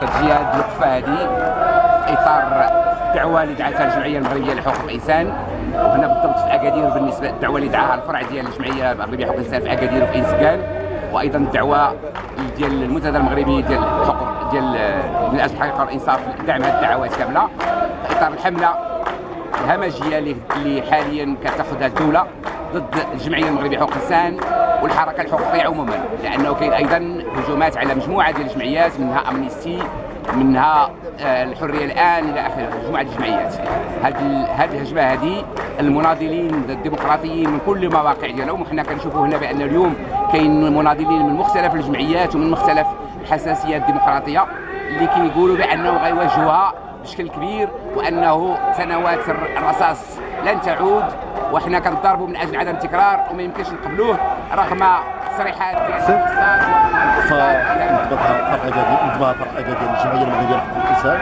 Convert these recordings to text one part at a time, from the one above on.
كتجي هذه الوقفه هذه في اطار الدعوه اللي دعاتها الجمعيه المغربيه لحقوق الانسان، وهنا بالضبط في اكادير. بالنسبه للدعوه اللي دعاها الفرع ديال الجمعيه المغربيه لحقوق الانسان في اكادير وفي انسكان، وايضا الدعوه ديال المنتدى المغربي ديال الحقوق ديال من اجل الحقيقه والانصاف لدعم هذه الدعوات كامله في اطار الحمله الهمجيه اللي حاليا كتاخذها الدوله ضد الجمعيه المغربيه لحقوق الانسان والحركه الحقوقيه عموما، لانه كاين ايضا هجومات على مجموعه ديال الجمعيات، منها امنيستي، منها الحريه الان الى اخره، مجموعه الجمعيات. هذه الهجمه هذه المناضلين الديمقراطيين من كل المواقع ديالهم، وحنا كنشوفوا هنا بان اليوم كاين مناضلين من مختلف الجمعيات ومن مختلف الحساسيات الديمقراطيه اللي كيقولوا بانه غيواجهوها بشكل كبير، وانه سنوات الرصاص لن تعود، وحنا كنضربوا من اجل عدم التكرار وما يمكنش نقبلوه رغم تصريحات ديال انضباط فرع اكادير الجمعيه المغربيه لحقوق الانسان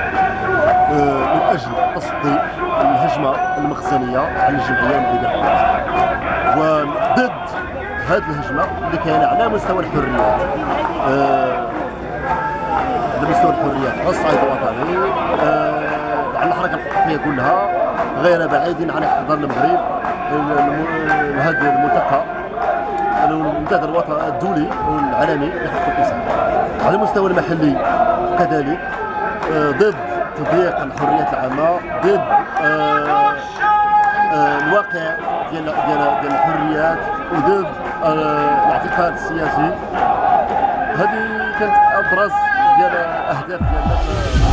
من اجل تصدي الهجمه المخزنيه على الجمعيه المغربيه لحقوق الانسان، وضد هذه الهجمه اللي كاينه على مستوى الحريات، على مستوى الحريات على الصعيد الوطني، على الحركه الحقوقيه كلها، غير بعيد عن احتضان المغرب لهذا المنتدى الوطني الدولي والعالمي لحقوق الانسان. على المستوى المحلي كذلك ضد تضييق الحريات العامه، ضد الواقع ديال الحريات، وضد الاعتقال السياسي. هذه كانت ابرز ديال الاهداف ديالنا.